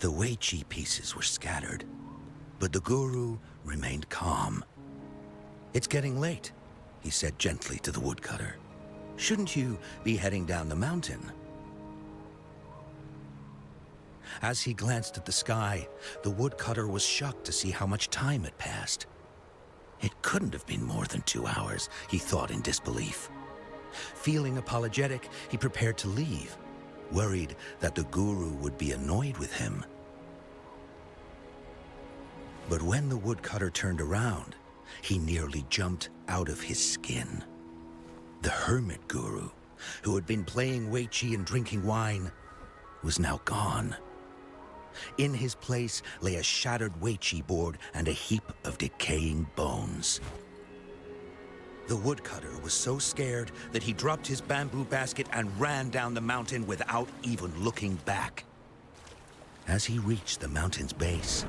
The Weiqi pieces were scattered, but the guru remained calm. "It's getting late," he said gently to the woodcutter. "Shouldn't you be heading down the mountain?" As he glanced at the sky, the woodcutter was shocked to see how much time had passed. It couldn't have been more than 2 hours, he thought in disbelief. Feeling apologetic, he prepared to leave, worried that the guru would be annoyed with him. But when the woodcutter turned around, he nearly jumped out of his skin. The hermit guru, who had been playing Weiqi and drinking wine, was now gone. In his place lay a shattered Weiqi board and a heap of decaying bones. The woodcutter was so scared that he dropped his bamboo basket and ran down the mountain without even looking back. As he reached the mountain's base,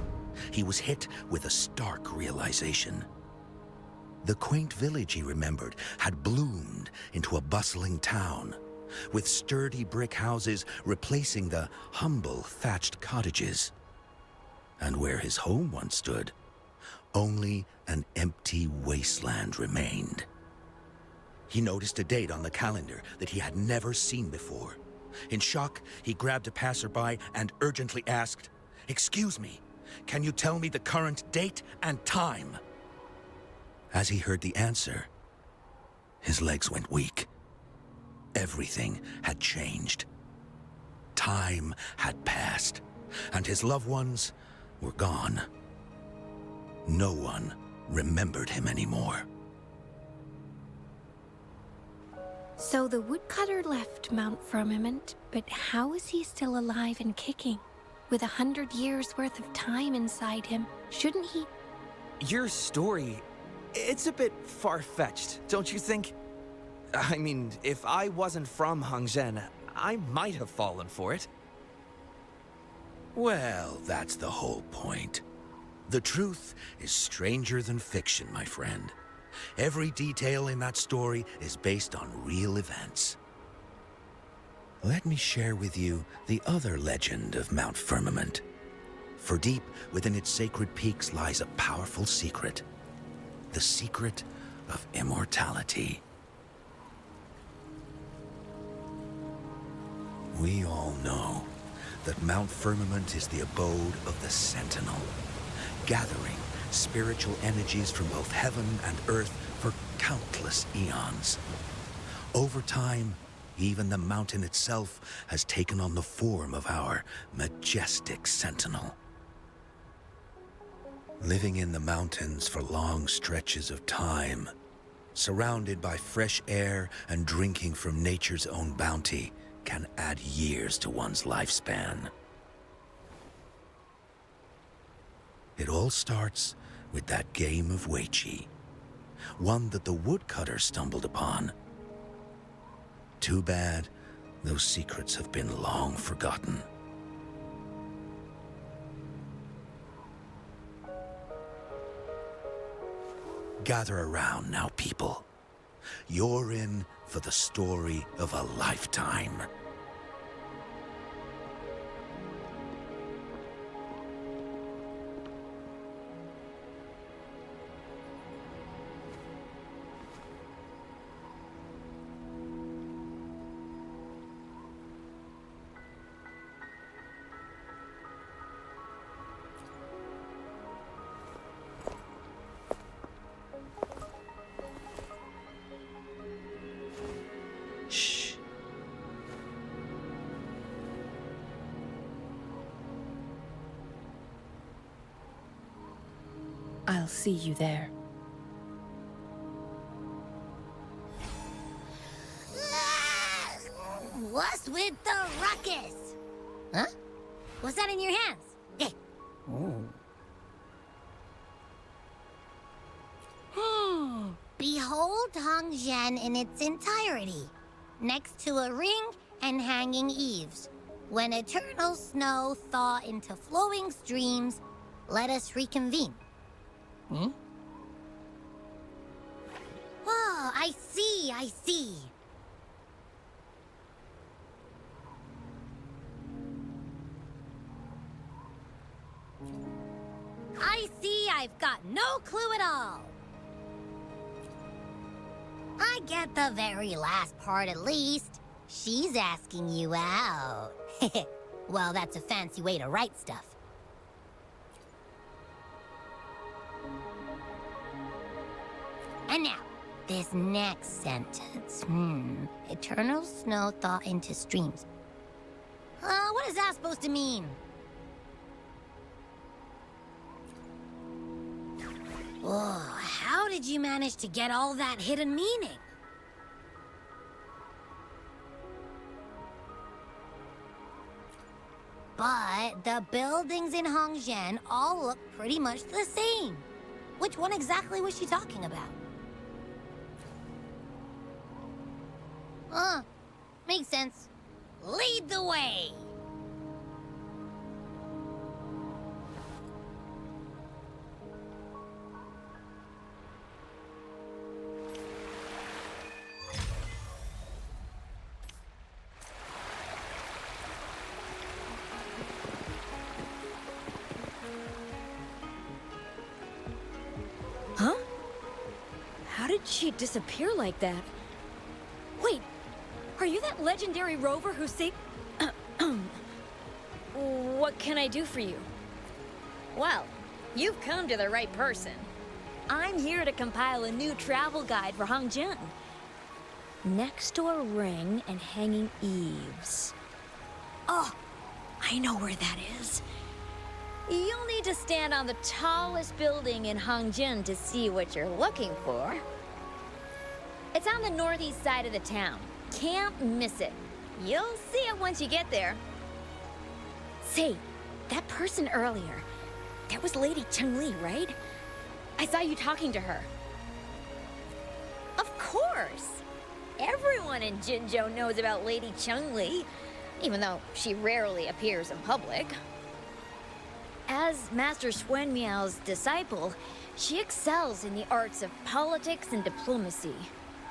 he was hit with a stark realization. The quaint village he remembered had bloomed into a bustling town, with sturdy brick houses replacing the humble thatched cottages. And where his home once stood, only an empty wasteland remained. He noticed a date on the calendar that he had never seen before. In shock, he grabbed a passerby and urgently asked, "Excuse me, can you tell me the current date and time?" As he heard the answer, his legs went weak. Everything had changed. Time had passed, and his loved ones were gone. No one remembered him anymore. So the woodcutter left Mount Firmament, but how is he still alive and kicking? With 100 years worth of time inside him, shouldn't he? Your story, it's a bit far-fetched, don't you think? I mean, if I wasn't from Hongzhen, I might have fallen for it. Well, that's the whole point. The truth is stranger than fiction, my friend. Every detail in that story is based on real events. Let me share with you the other legend of Mount Firmament. For deep within its sacred peaks lies a powerful secret. The secret of immortality. We all know that Mount Firmament is the abode of the Sentinel, gathering spiritual energies from both heaven and earth for countless eons. Over time, even the mountain itself has taken on the form of our majestic Sentinel. Living in the mountains for long stretches of time, surrounded by fresh air and drinking from nature's own bounty, can add years to one's lifespan. It all starts with that game of Weiqi, one that the woodcutter stumbled upon. Too bad those secrets have been long forgotten. Gather around now, people. You're in for the story of a lifetime. Shh. I'll see you there. What's with the ruckus? Huh? What's that in your hands? Behold Hongzhen in its entirety, next to a ring and hanging eaves. When eternal snow thaw into flowing streams, let us reconvene. Oh, I see, I see. no clue at all. I get the very last part at least. She's asking you out. Well, that's a fancy way to write stuff. And now, this next sentence. Eternal snow thaw into streams. What is that supposed to mean? Oh, how did you manage to get all that hidden meaning? But the buildings in Hongzhen all look pretty much the same. Which one exactly was she talking about? Makes sense. Lead the way! Huh? How did she disappear like that? Wait, are you that legendary rover who saved... What can I do for you? Well, you've come to the right person. I'm here to compile a new travel guide for Hongzhen. Next to a ring and hanging eaves. Oh, I know where that is. You'll need to stand on the tallest building in Hongzhen to see what you're looking for. It's on the northeast side of the town. Can't miss it. You'll see it once you get there. Say, that person earlier, that was Lady Changli, right? I saw you talking to her. Of course! Everyone in Jinzhou knows about Lady Changli, even though she rarely appears in public. As Master Xuan Miao's disciple, she excels in the arts of politics and diplomacy.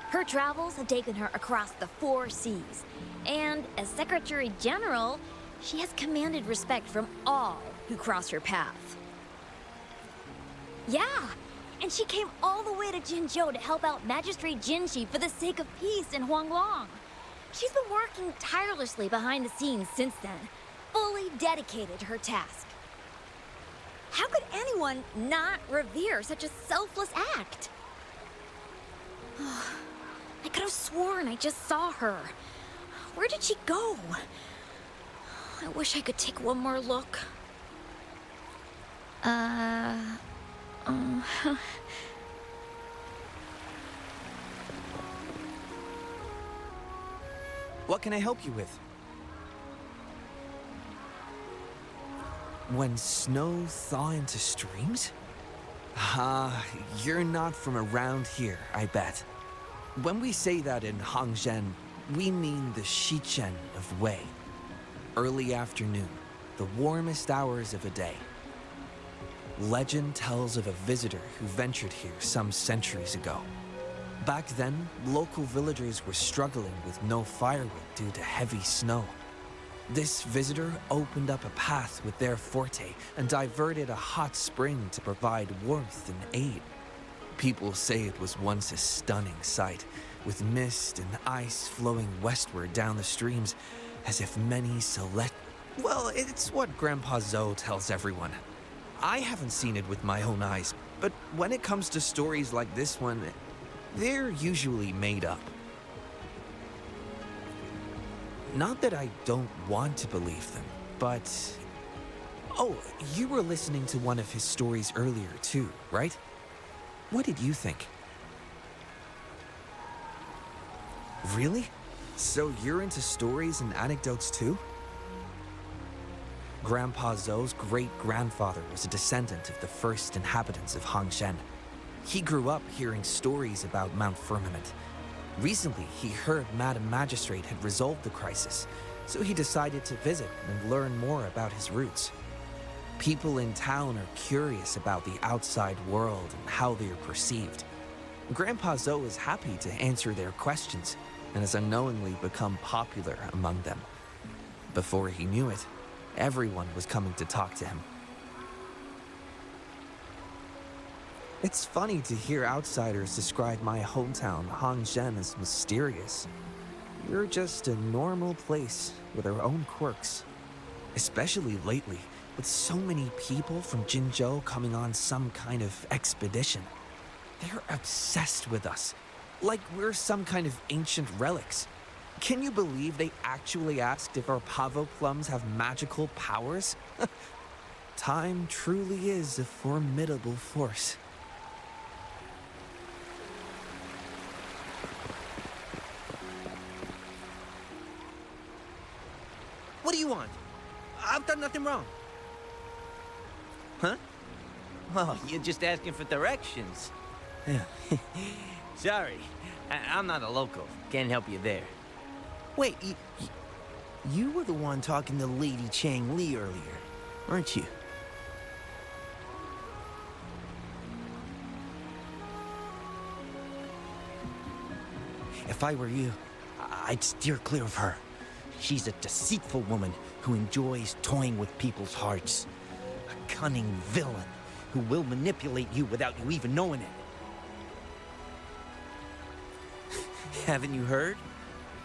Her travels have taken her across the 4 seas, and as Secretary General, she has commanded respect from all who cross her path. Yeah, and she came all the way to Jinzhou to help out Magistrate Jinshi for the sake of peace in Huanglong. She's been working tirelessly behind the scenes since then, fully dedicated to her task. How could anyone not revere such a selfless act? I could have sworn I just saw her. Where did she go? I wish I could take one more look. What can I help you with? When snow thaw into streams? You're not from around here, I bet. When we say that in Hongzhen, we mean the Shichen of Wei. Early afternoon, the warmest hours of a day. Legend tells of a visitor who ventured here some centuries ago. Back then, local villagers were struggling with no firewood due to heavy snow. This visitor opened up a path with their forte and diverted a hot spring to provide warmth and aid. People say it was once a stunning sight, with mist and ice flowing westward down the streams, as if many select... Well, it's what Grandpa Zoe tells everyone. I haven't seen it with my own eyes, but when it comes to stories like this one, they're usually made up. Not that I don't want to believe them, but... Oh, you were listening to one of his stories earlier too, right? What did you think? Really? So you're into stories and anecdotes too? Grandpa Zoe's great-grandfather was a descendant of the first inhabitants of Hongzhen. He grew up hearing stories about Mount Firmament. Recently, he heard Madam Magistrate had resolved the crisis, so he decided to visit and learn more about his roots. People in town are curious about the outside world and how they are perceived. Grandpa Zoe is happy to answer their questions and has unknowingly become popular among them. Before he knew it, everyone was coming to talk to him. It's funny to hear outsiders describe my hometown, Hongzhen, as mysterious. You're just a normal place with our own quirks. Especially lately, with so many people from Jinzhou coming on some kind of expedition. They're obsessed with us, like we're some kind of ancient relics. Can you believe they actually asked if our pavo plums have magical powers? Time truly is a formidable force. What do you want? I've done nothing wrong. Huh? Oh, you're just asking for directions. Sorry, I'm not a local. Can't help you there. Wait, you were the one talking to Lady Changli earlier, weren't you? If I were you, I'd steer clear of her. She's a deceitful woman who enjoys toying with people's hearts. A cunning villain who will manipulate you without you even knowing it. Haven't you heard?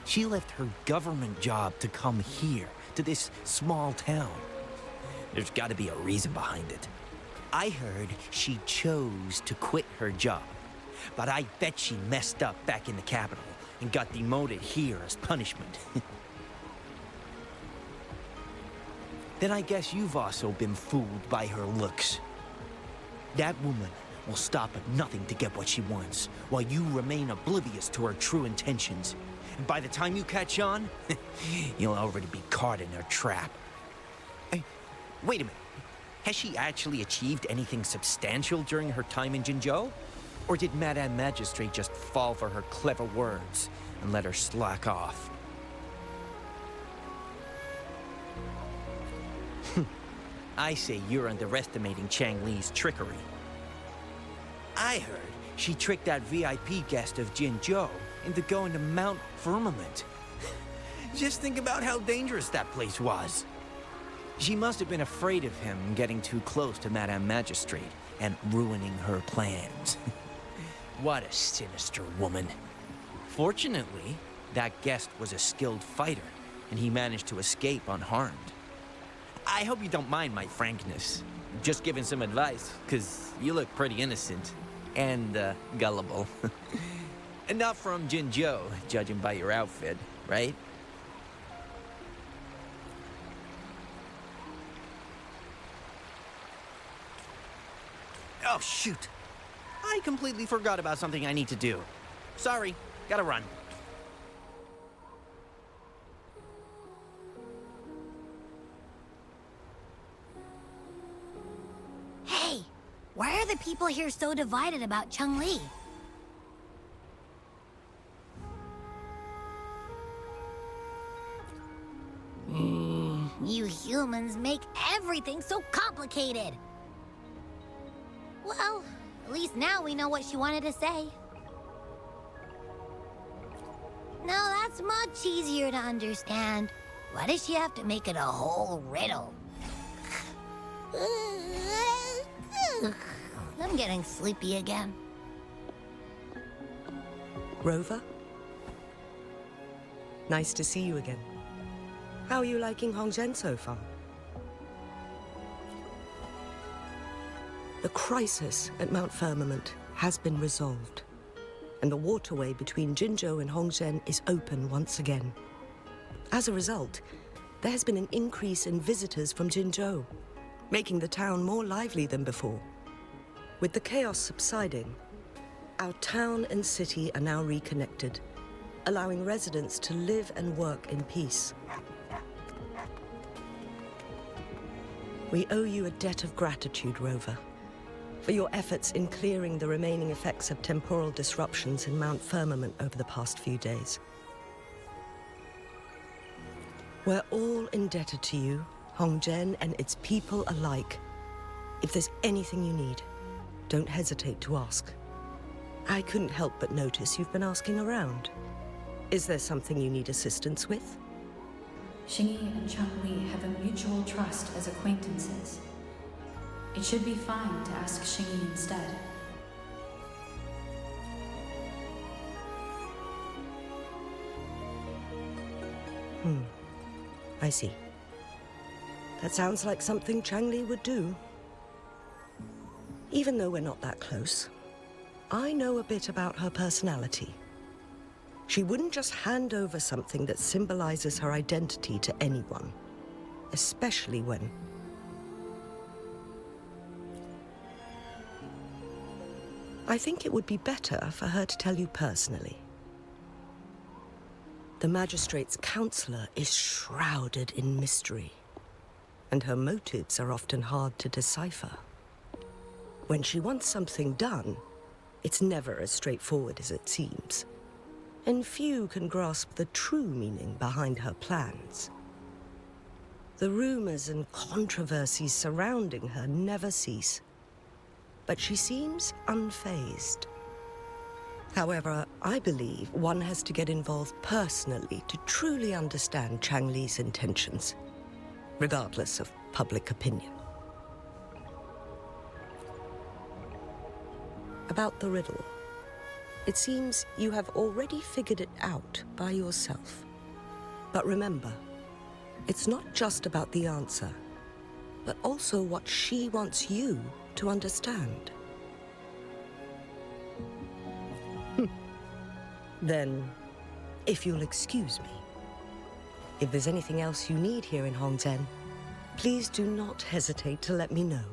She left her government job to come here, to this small town. There's got to be a reason behind it. I heard she chose to quit her job, but I bet she messed up back in the capital and got demoted here as punishment. Then I guess you've also been fooled by her looks. That woman will stop at nothing to get what she wants, while you remain oblivious to her true intentions. And by the time you catch on, you'll already be caught in her trap. Hey, wait a minute. Has she actually achieved anything substantial during her time in Jinzhou? Or did Madame Magistrate just fall for her clever words and let her slack off? I say you're underestimating Changli's trickery. I heard she tricked that VIP guest of Jinzhou into going to Mount Firmament. Just think about how dangerous that place was. She must have been afraid of him getting too close to Madame Magistrate and ruining her plans. What a sinister woman. Fortunately, that guest was a skilled fighter, and he managed to escape unharmed. I hope you don't mind my frankness. Just giving some advice, because you look pretty innocent and gullible. And not from Jinzhou, judging by your outfit, right? Oh, shoot. I completely forgot about something I need to do. Sorry, gotta run. Hey, why are the people here so divided about Changli? You humans make everything so complicated. Well, at least now we know what she wanted to say. No, that's much easier to understand. Why does she have to make it a whole riddle? I'm getting sleepy again. Rover? Nice to see you again. How are you liking Hongzhen so far? The crisis at Mount Firmament has been resolved, and the waterway between Jinzhou and Hongzhen is open once again. As a result, there has been an increase in visitors from Jinzhou, making the town more lively than before. With the chaos subsiding, our town and city are now reconnected, allowing residents to live and work in peace. We owe you a debt of gratitude, Rover, for your efforts in clearing the remaining effects of temporal disruptions in Mount Firmament over the past few days. We're all indebted to you, Hongzhen and its people alike. If there's anything you need, don't hesitate to ask. I couldn't help but notice you've been asking around. Is there something you need assistance with? Xingyi and Changli have a mutual trust as acquaintances. It should be fine to ask Xingyi instead. I see. That sounds like something Changli would do. Even though we're not that close, I know a bit about her personality. She wouldn't just hand over something that symbolizes her identity to anyone, especially when... I think it would be better for her to tell you personally. The magistrate's counselor is shrouded in mystery, and her motives are often hard to decipher. When she wants something done, it's never as straightforward as it seems, and few can grasp the true meaning behind her plans. The rumors and controversies surrounding her never cease, but she seems unfazed. However, I believe one has to get involved personally to truly understand Changli's intentions, regardless of public opinion. About the riddle, it seems you have already figured it out by yourself. But remember, it's not just about the answer, but also what she wants you to understand. Then, if you'll excuse me, if there's anything else you need here in Hongzhen, please do not hesitate to let me know.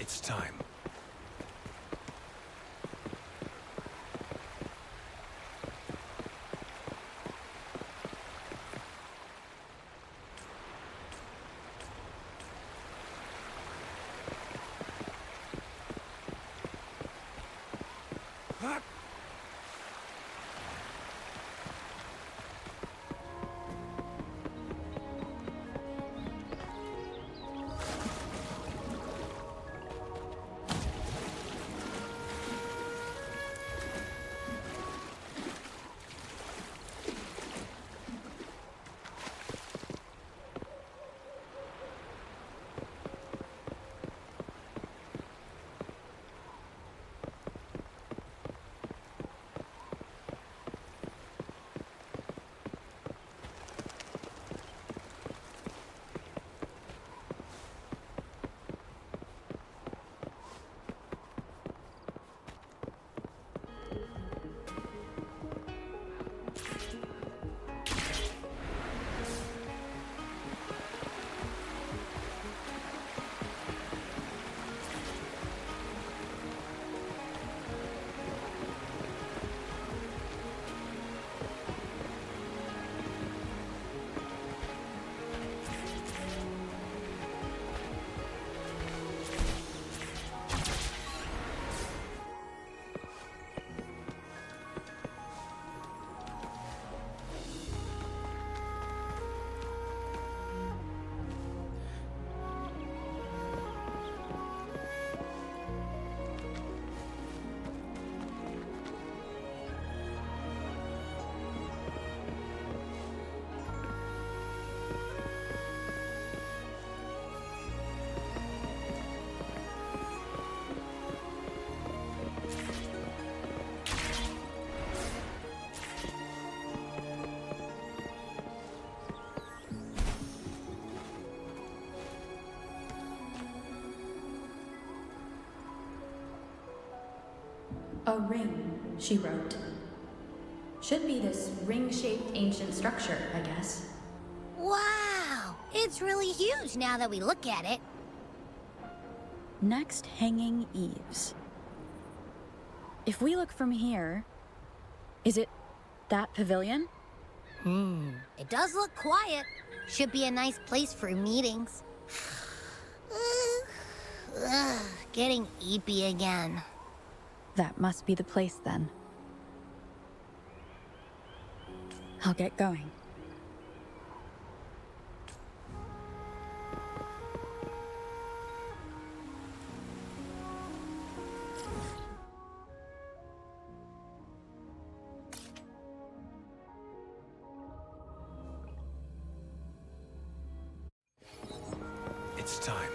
It's time. A ring, she wrote. Should be this ring-shaped ancient structure, I guess. Wow! It's really huge now that we look at it. Next, hanging eaves. If we look from here, is it that pavilion? It does look quiet. Should be a nice place for meetings. Getting eepy again. That must be the place then. I'll get going. It's time.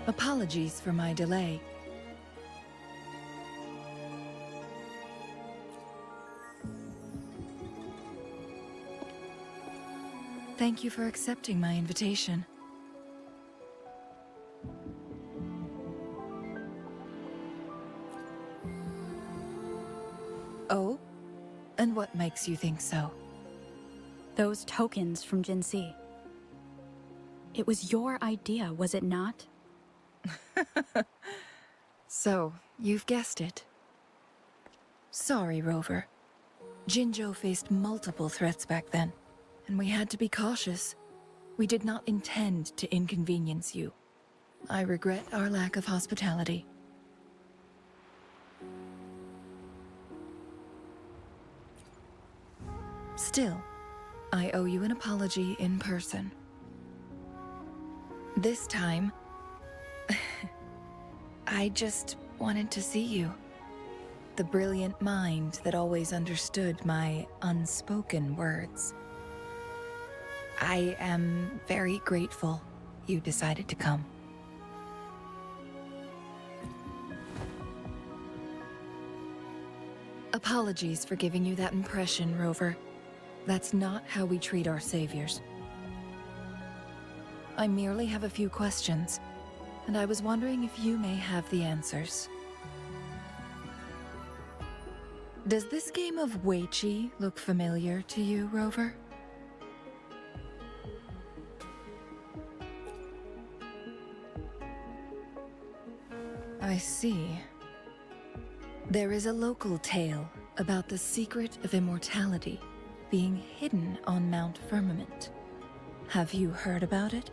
Apologies for my delay. Thank you for accepting my invitation. Oh? And what makes you think so? Those tokens from Jinxi. It was your idea, was it not? So, you've guessed it. Sorry, Rover. Jinzhou faced multiple threats back then, and we had to be cautious. We did not intend to inconvenience you. I regret our lack of hospitality. Still, I owe you an apology in person. This time, I just wanted to see you. The brilliant mind that always understood my unspoken words. I am very grateful you decided to come. Apologies for giving you that impression, Rover. That's not how we treat our saviors. I merely have a few questions, and I was wondering if you may have the answers. Does this game of Weiqi look familiar to you, Rover? I see. There is a local tale about the secret of immortality being hidden on Mount Firmament. Have you heard about it?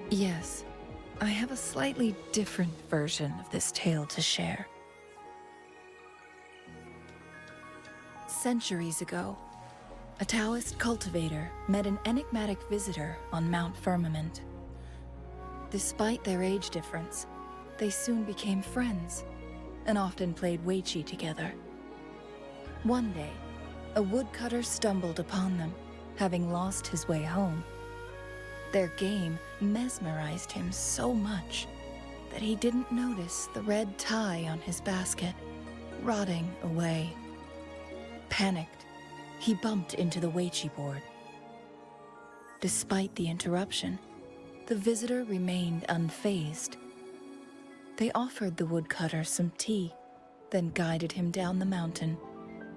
Yes, I have a slightly different version of this tale to share. Centuries ago, a Taoist cultivator met an enigmatic visitor on Mount Firmament. Despite their age difference, they soon became friends and often played Weiqi together. One day, a woodcutter stumbled upon them, having lost his way home. Their game mesmerized him so much that he didn't notice the red tie on his basket, rotting away. Panicked, he bumped into the Weiqi board. Despite the interruption, the visitor remained unfazed. They offered the woodcutter some tea, then guided him down the mountain,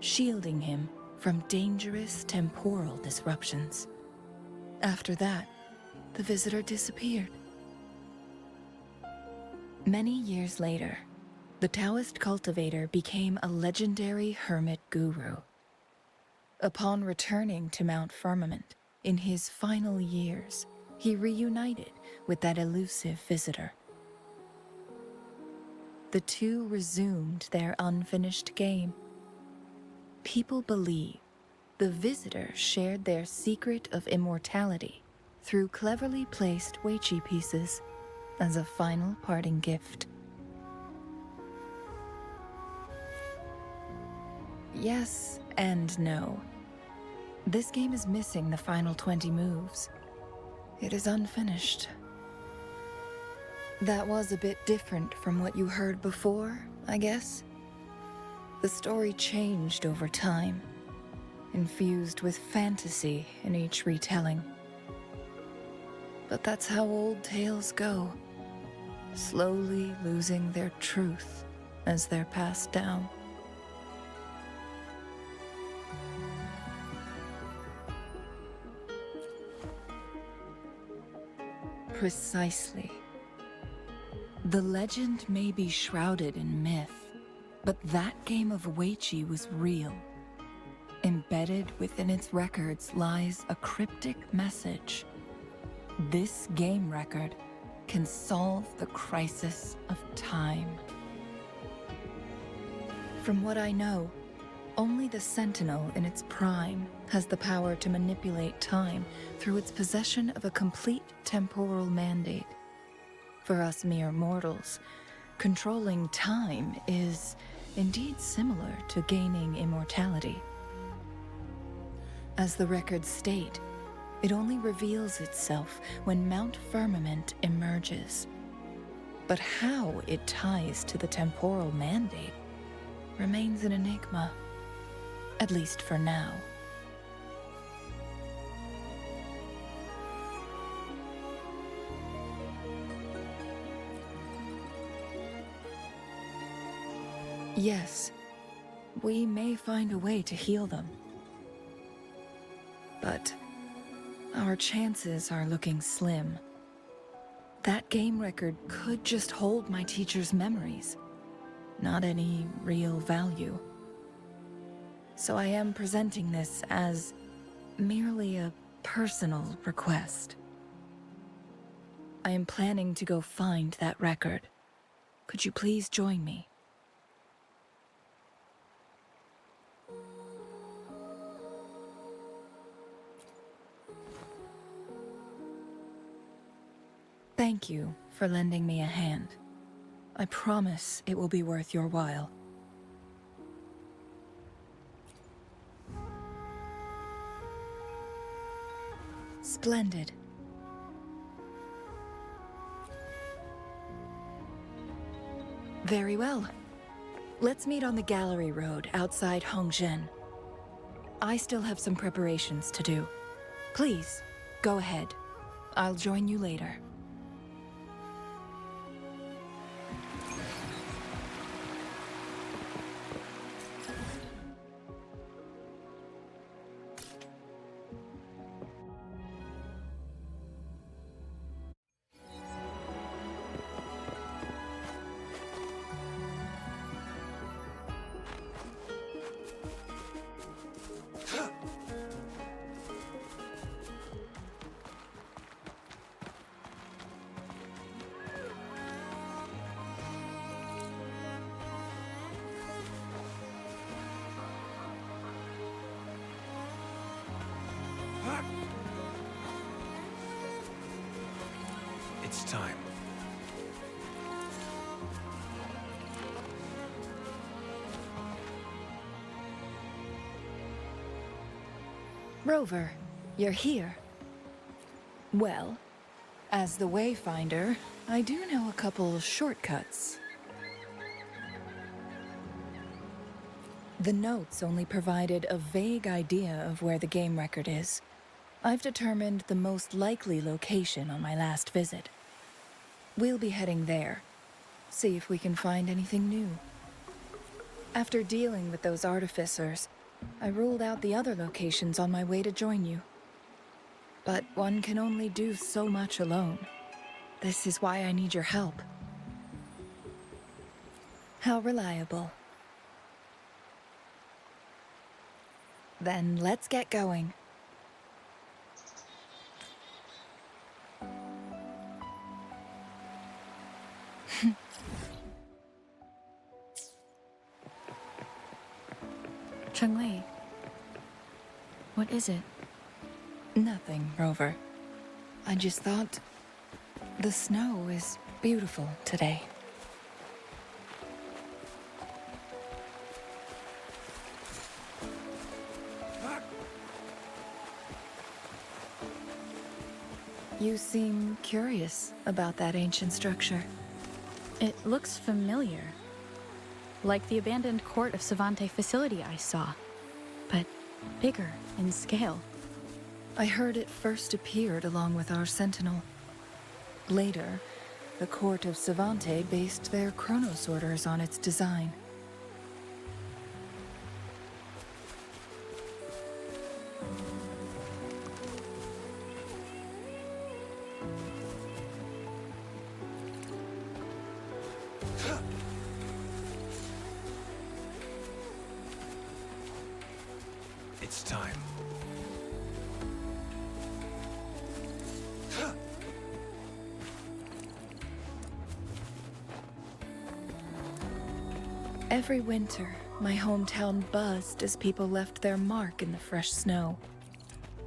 shielding him from dangerous temporal disruptions. After that, the visitor disappeared. Many years later, the Taoist cultivator became a legendary hermit guru. Upon returning to Mount Firmament in his final years, he reunited with that elusive visitor. The two resumed their unfinished game. People believe the visitor shared their secret of immortality through cleverly placed Weiqi pieces as a final parting gift. Yes and no. This game is missing the final 20 moves. It is unfinished. That was a bit different from what you heard before, I guess. The story changed over time, infused with fantasy in each retelling. But that's how old tales go, slowly losing their truth as they're passed down. Precisely. The legend may be shrouded in myth, but that game of Weiqi was real. Embedded within its records lies a cryptic message. This game record can solve the crisis of time. From what I know, only the Sentinel in its prime has the power to manipulate time through its possession of a complete temporal mandate. For us mere mortals, controlling time is indeed similar to gaining immortality. As the records state, it only reveals itself when Mount Firmament emerges. But how it ties to the temporal mandate remains an enigma, at least for now. Yes, we may find a way to heal them. But our chances are looking slim. That game record could just hold my teacher's memories, not any real value. So I am presenting this as merely a personal request. I am planning to go find that record. Could you please join me? Thank you for lending me a hand. I promise it will be worth your while. Splendid. Very well. Let's meet on the gallery road outside Hongzhen. I still have some preparations to do. Please, go ahead. I'll join you later. It's time. Rover, you're here. Well, as the Wayfinder, I do know a couple shortcuts. The notes only provided a vague idea of where the game record is. I've determined the most likely location on my last visit. We'll be heading there, see if we can find anything new. After dealing with those artificers, I ruled out the other locations on my way to join you. But one can only do so much alone. This is why I need your help. How reliable. Then let's get going. Changli, what is it? Nothing, Rover. I just thought the snow is beautiful today. You seem curious about that ancient structure. It looks familiar. Like the abandoned court of Savante facility I saw, but bigger in scale. I heard it first appeared along with our sentinel. Later, the court of Savante based their Chronos orders on its design. It's time. Every winter, my hometown buzzed as people left their mark in the fresh snow,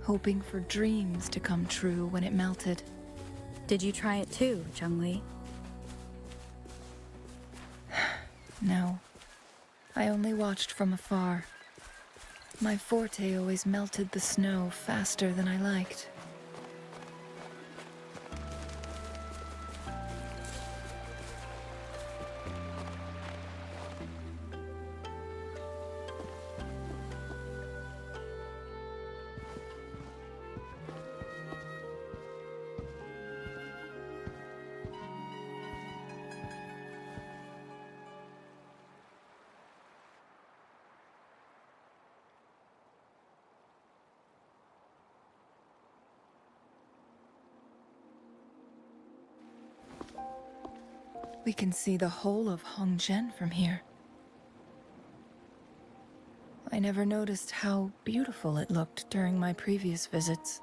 hoping for dreams to come true when it melted. Did you try it too, Changli? No, I only watched from afar. My forte always melted the snow faster than I liked. We can see the whole of Hongzhen from here. I never noticed how beautiful it looked during my previous visits.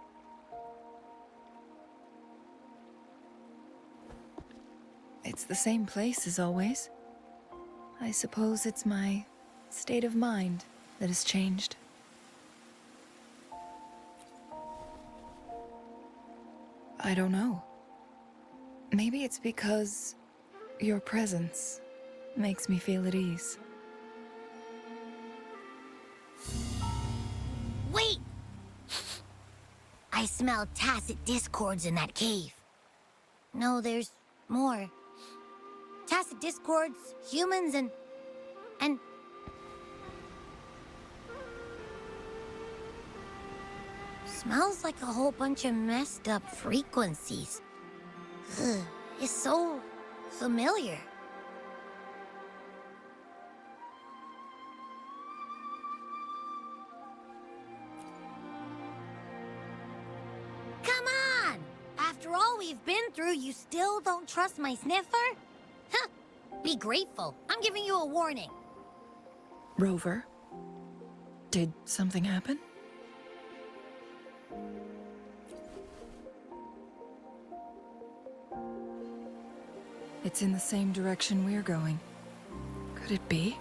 It's the same place as always. I suppose it's my state of mind that has changed. I don't know. Maybe it's because your presence makes me feel at ease. Wait! I smell tacit discords in that cave. No, there's more. Tacit discords, humans, and... Smells like a whole bunch of messed up frequencies. Ugh, it's so familiar. Come on! After all we've been through, you still don't trust my sniffer? Huh! Be grateful. I'm giving you a warning. Rover, did something happen? It's in the same direction we're going. Could it be?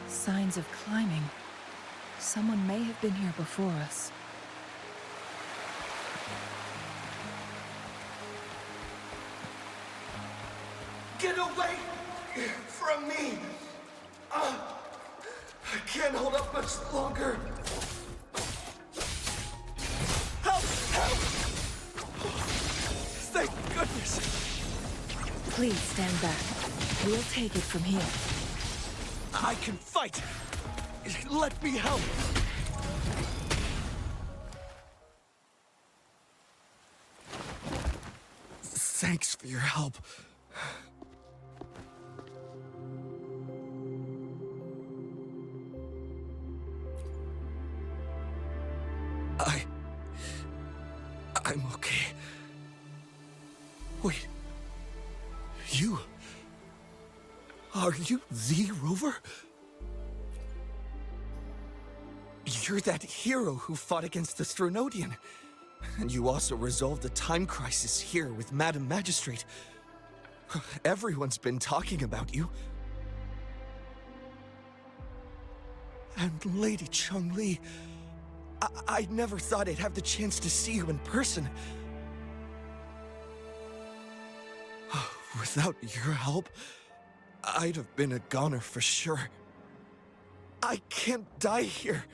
Signs of climbing. Someone may have been here before us. Get away from me! I can't hold up much longer. Help! Help! Thank goodness! Please stand back. We'll take it from here. I can fight! Let me help! Thanks for your help. I'm okay. Wait. You? Are you the Rover? You're that hero who fought against the Stronodian. And you also resolved a time crisis here with Madam Magistrate. Everyone's been talking about you. And Lady Changli, I never thought I'd have the chance to see you in person. Without your help, I'd have been a goner for sure. I can't die here.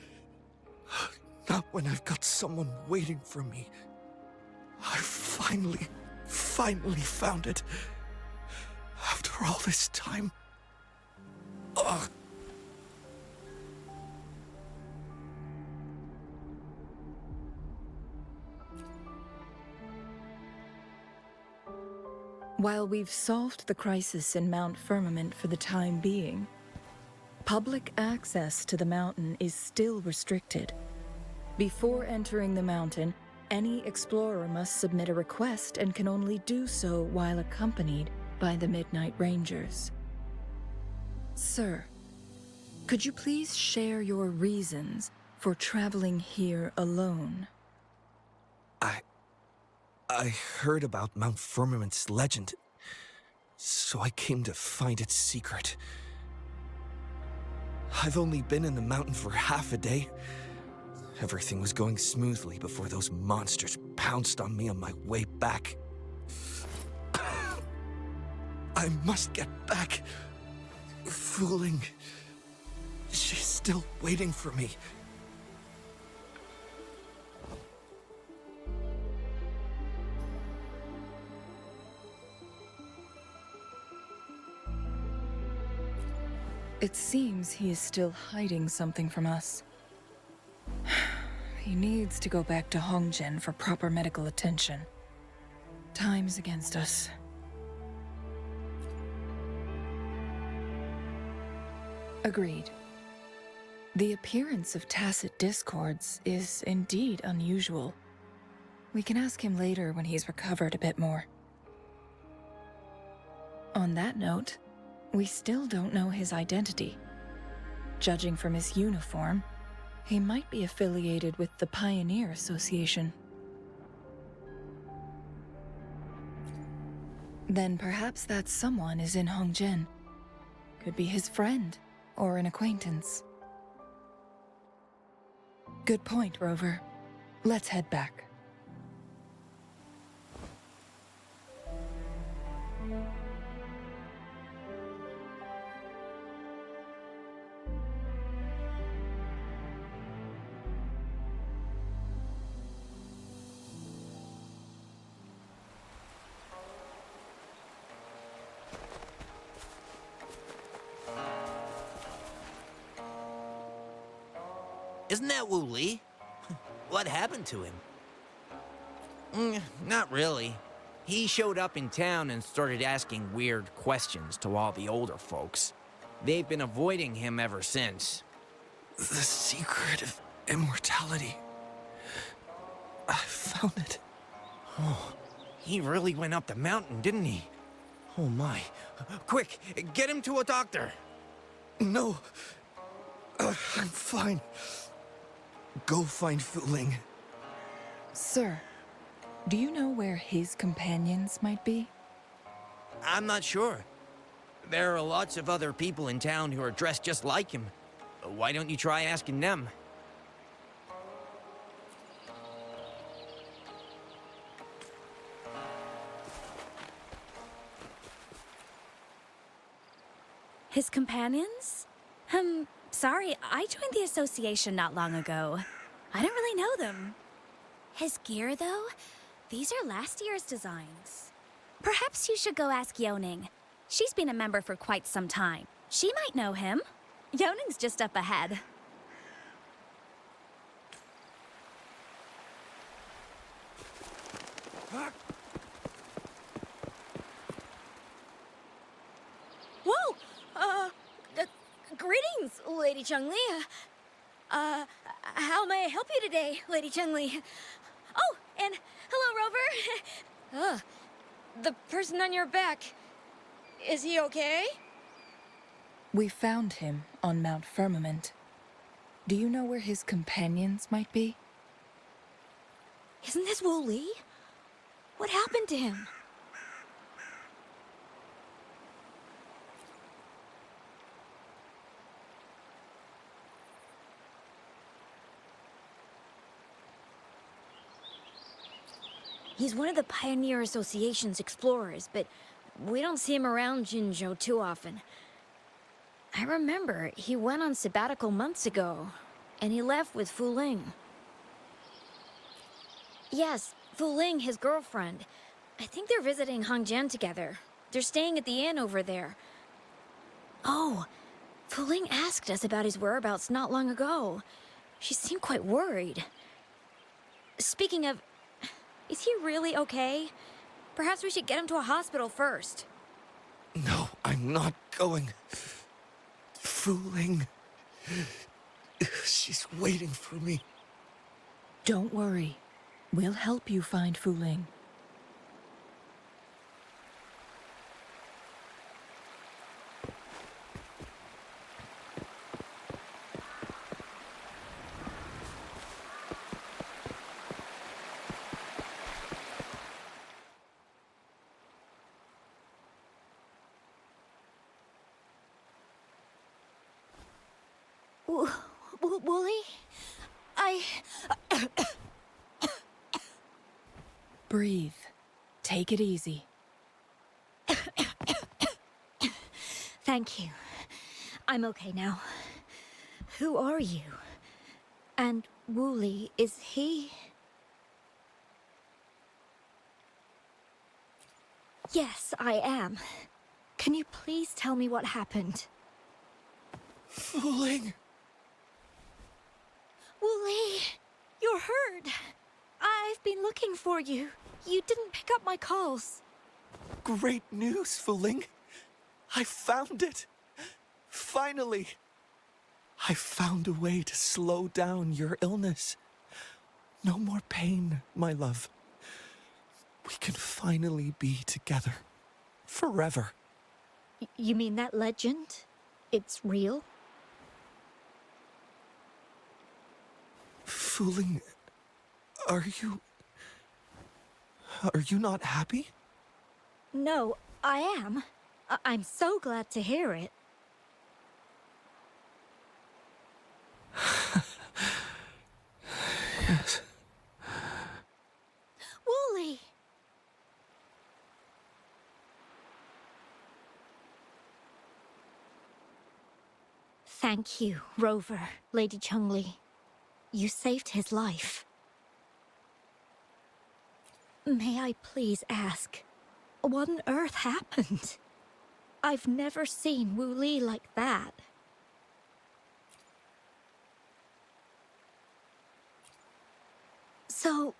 Not when I've got someone waiting for me. I finally found it. After all this time. Ugh. While we've solved the crisis in Mount Firmament for the time being, public access to the mountain is still restricted. Before entering the mountain, any explorer must submit a request and can only do so while accompanied by the Midnight Rangers. Sir, could you please share your reasons for traveling here alone? I heard about Mount Firmament's legend, so I came to find its secret. I've only been in the mountain for half a day. Everything was going smoothly before those monsters pounced on me on my way back. I must get back. Fooling. She's still waiting for me. It seems he is still hiding something from us. He needs to go back to Hongzhen for proper medical attention. Time's against us. Agreed. The appearance of tacit discords is indeed unusual. We can ask him later when he's recovered a bit more. On that note, we still don't know his identity. Judging from his uniform, he might be affiliated with the Pioneer Association. Then perhaps that someone is in Hongzhen. Could be his friend or an acquaintance. Good point, Rover. Let's head back. Isn't that Wu Li? What happened to him? Not really. He showed up in town and started asking weird questions to all the older folks. They've been avoiding him ever since. The secret of immortality. I found it. Oh, he really went up the mountain, didn't he? Oh my. Quick, get him to a doctor. No. I'm fine. Go find Fu Ling. Sir, do you know where his companions might be? I'm not sure. There are lots of other people in town who are dressed just like him. Why don't you try asking them? His companions? Sorry, I joined the association not long ago. I don't really know them. His gear, though? These are last year's designs. Perhaps you should go ask Yoning. She's been a member for quite some time. She might know him. Yoning's just up ahead. Whoa! Greetings, Lady Changli. How may I help you today, Lady Changli? Oh, and hello, Rover. The person on your back, is he okay? We found him on Mount Firmament. Do you know where his companions might be? Isn't this Wu Li? What happened to him? He's one of the Pioneer Association's explorers, but we don't see him around Jinzhou too often. I remember he went on sabbatical months ago, and he left with Fu Ling. Yes, Fu Ling, his girlfriend. I think they're visiting Hongzhen together. They're staying at the inn over there. Oh, Fu Ling asked us about his whereabouts not long ago. She seemed quite worried. Speaking of... is he really okay? Perhaps we should get him to a hospital first. No, I'm not going. Fu Ling. She's waiting for me. Don't worry. We'll help you find Fu Ling. Wooly? Breathe. Take it easy. Thank you. I'm okay now. Who are you? And Wooly, is he... Yes, I am. Can you please tell me what happened? Fooling! Wooly, you're hurt. I've been looking for you. You didn't pick up my calls. Great news, Fooling! I found it! Finally! I found a way to slow down your illness. No more pain, my love. We can finally be together. Forever. You mean that legend? It's real? Fooling, are you not happy? No, I am. I'm so glad to hear it. Yes. Wooly! Thank you, Rover, Lady Changli. You saved his life. May I please ask, what on earth happened? I've never seen Wu Li like that. So,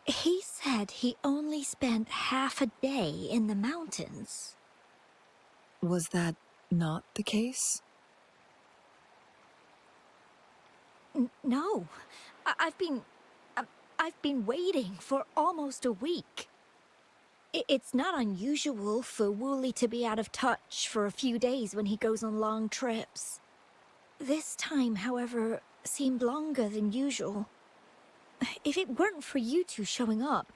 he said he only spent half a day in the mountains. Was that not the case? No, I've been waiting for almost a week. It's not unusual for Wooly to be out of touch for a few days when he goes on long trips. This time, however, seemed longer than usual. If it weren't for you two showing up,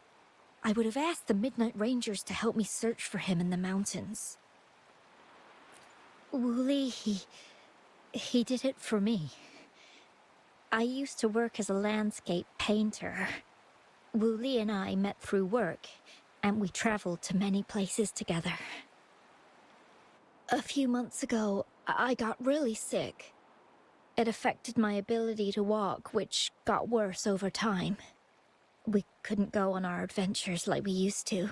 I would have asked the Midnight Rangers to help me search for him in the mountains. Wooly, he did it for me. I used to work as a landscape painter. Wooly and I met through work, and we traveled to many places together. A few months ago, I got really sick. It affected my ability to walk, which got worse over time. We couldn't go on our adventures like we used to.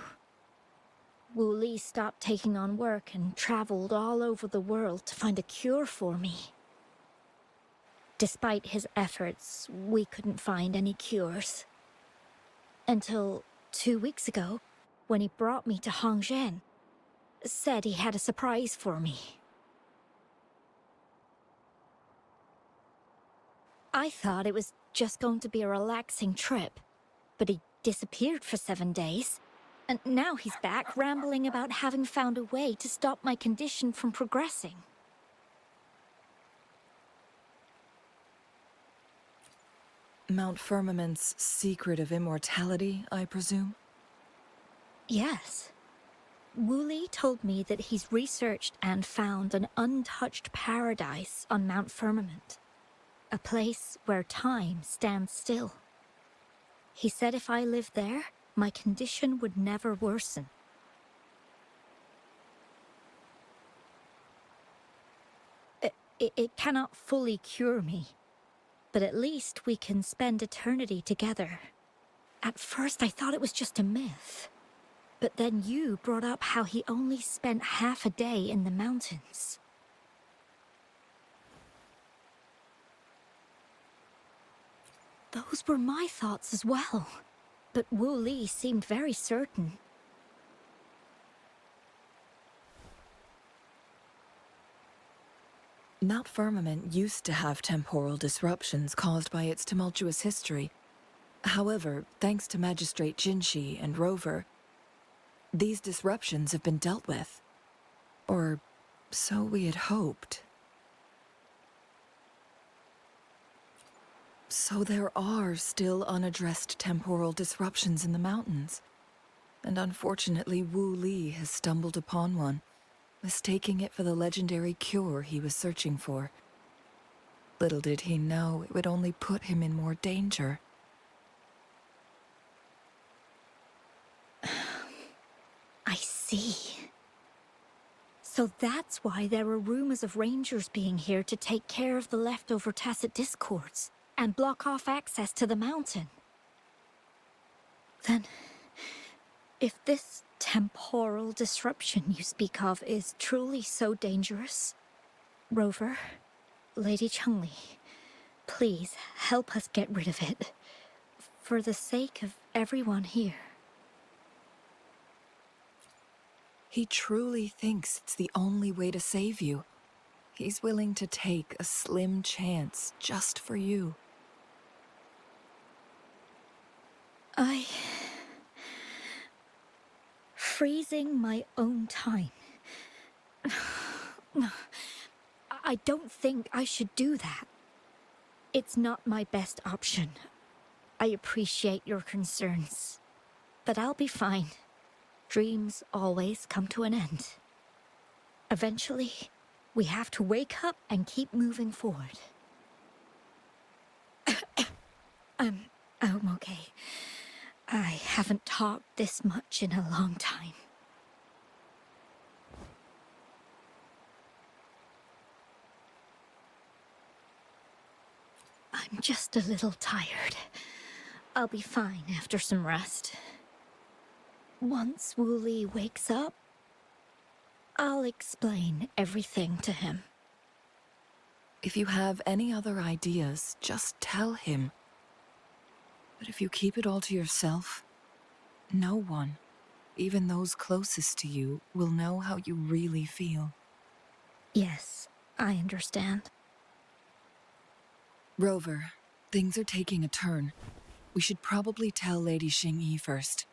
Wooly stopped taking on work and traveled all over the world to find a cure for me. Despite his efforts, we couldn't find any cures. Until 2 weeks ago, when he brought me to Hongzhen, said he had a surprise for me. I thought it was just going to be a relaxing trip, but he disappeared for 7 days, and now he's back rambling about having found a way to stop my condition from progressing. Mount Firmament's secret of immortality, I presume? Yes. Wooly told me that he's researched and found an untouched paradise on Mount Firmament. A place where time stands still. He said if I lived there, my condition would never worsen. It cannot fully cure me, but at least we can spend eternity together. At first I thought it was just a myth, but then you brought up how he only spent half a day in the mountains. Those were my thoughts as well, but Wu Li seemed very certain. Mount Firmament used to have temporal disruptions caused by its tumultuous history. However, thanks to Magistrate Jinshi and Rover, these disruptions have been dealt with. Or so we had hoped. So there are still unaddressed temporal disruptions in the mountains. And unfortunately, Wu Li has stumbled upon one, mistaking it for the legendary cure he was searching for. Little did he know it would only put him in more danger. I see. So that's why there are rumors of rangers being here to take care of the leftover tacit discords and block off access to the mountain. Then, if this temporal disruption you speak of is truly so dangerous, Rover, Lady Changli, please help us get rid of it. For the sake of everyone here. He truly thinks it's the only way to save you. He's willing to take a slim chance just for you. Freezing my own time. I don't think I should do that. It's not my best option. I appreciate your concerns, but I'll be fine. Dreams always come to an end. Eventually, we have to wake up and keep moving forward. I'm okay. I haven't talked this much in a long time. I'm just a little tired. I'll be fine after some rest. Once Wooly wakes up, I'll explain everything to him. If you have any other ideas, just tell him. But if you keep it all to yourself, no one, even those closest to you, will know how you really feel. Yes, I understand. Rover, things are taking a turn. We should probably tell Lady Xingyi first.